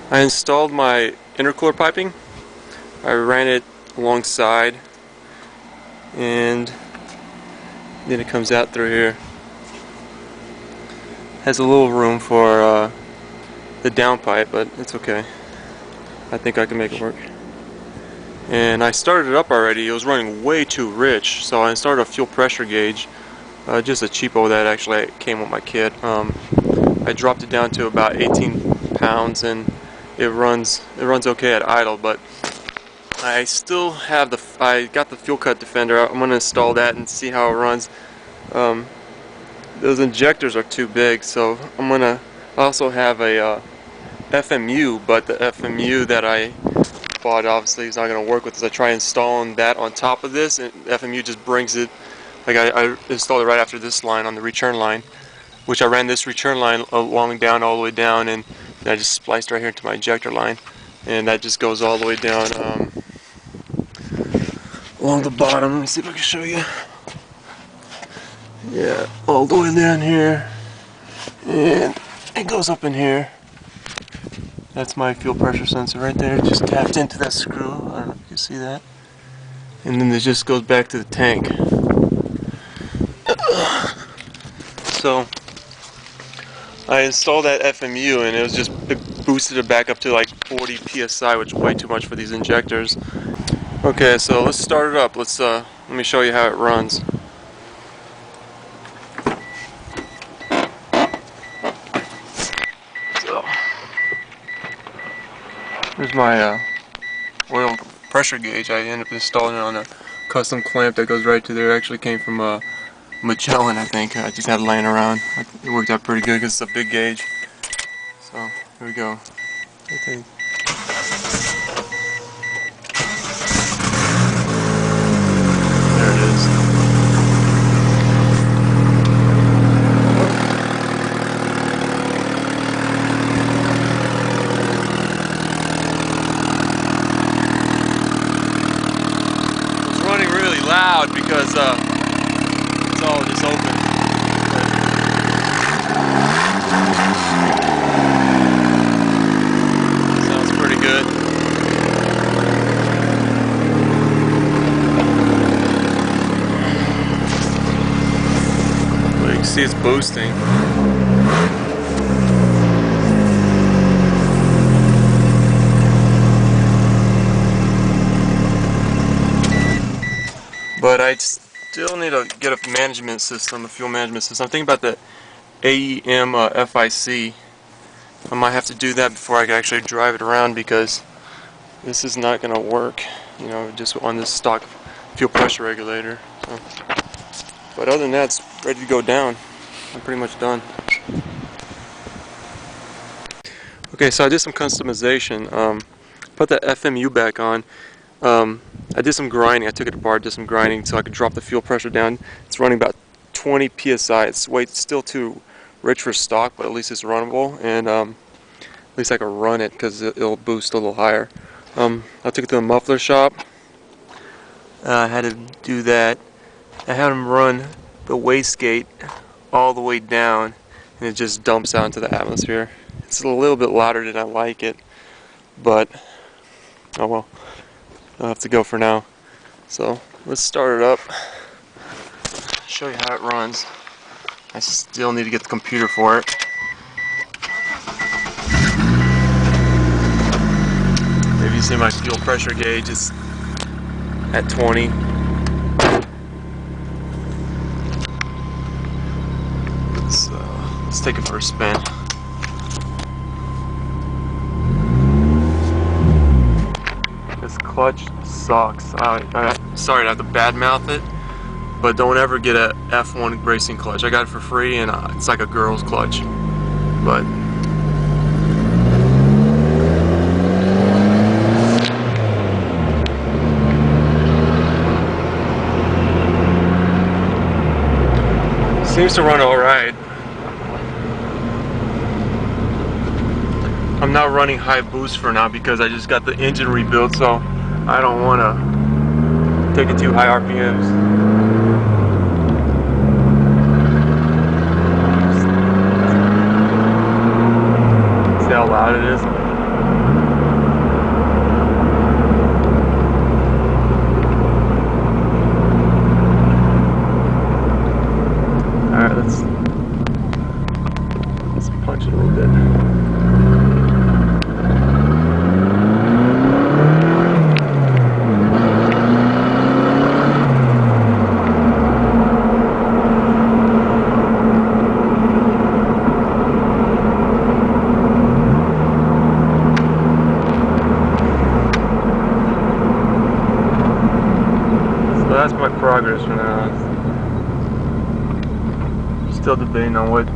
I installed my intercooler piping. I ran it alongside, and then it comes out through here. Has a little room for the downpipe, but it's okay. I think I can make it work. And I started it up already. It was running way too rich, so I installed a fuel pressure gauge, just a cheapo that actually came with my kit. I dropped it down to about 18 pounds, and it runs okay at idle. But I still have I got the fuel cut defender. I'm gonna install that and see how it runs. Those injectors are too big, so I also have a FMU, but the FMU that I bought obviously is not going to work with this. I try installing that on top of this, and FMU just brings it, like I installed it right after this line on the return line, which I ran this return line along down all the way down, and I just spliced right here into my injector line, and that just goes all the way down along the bottom. Let me see if I can show you. Yeah, all the way down here, and it goes up in here. That's my fuel pressure sensor right there. It just tapped into that screw. I don't know if you can see that. And then it just goes back to the tank. So I installed that FMU, and it boosted it back up to like 40 psi, which is way too much for these injectors. Okay, so let's start it up. Let me show you how it runs. Here's my oil pressure gauge. I ended up installing it on a custom clamp that goes right to there. It actually came from Magellan, I think. I just had it laying around. It worked out pretty good because it's a big gauge. So here we go. Okay. There it is. Running really loud because it's all just open. Sounds pretty good. But you can see it's boosting. But I still need to get a management system, a fuel management system. I'm thinking about the AEM FIC. I might have to do that before I can actually drive it around, because this is not going to work, you know, just on this stock fuel pressure regulator. So. But other than that, it's ready to go down. I'm pretty much done. Okay, so I did some customization. Put the FMU back on. I did some grinding. I took it apart, did some grinding so I could drop the fuel pressure down. It's running about 20 psi. It's still too rich for stock, but at least it's runnable, and at least I can run it because it'll boost a little higher. I took it to the muffler shop. I had to do that. I had them run the wastegate all the way down, and it just dumps out into the atmosphere. It's a little bit louder than I like it, but oh well. I'll have to go for now. So let's start it up. Show you how it runs. I still need to get the computer for it. Maybe you see my fuel pressure gauge is at 20. Let's take it for a spin. This clutch sucks. Sorry to have to badmouth it, but don't ever get a F1 racing clutch. I got it for free, and it's like a girl's clutch. But seems to run all right. I'm not running high boost for now because I just got the engine rebuilt, so I don't want to take it too high RPMs. See how loud it is? progress from now on. Still debating on what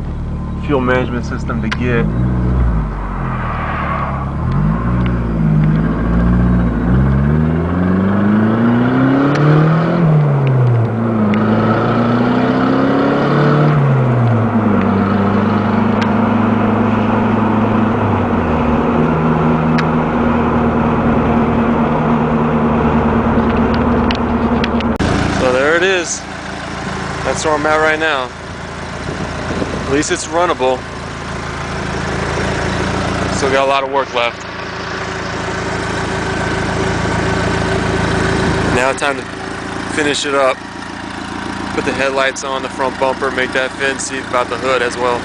fuel management system to get. So there it is. That's where I'm at right now. At least it's runnable. Still got a lot of work left. Now time to finish it up. Put the headlights on the front bumper, make that fin, see about the hood as well.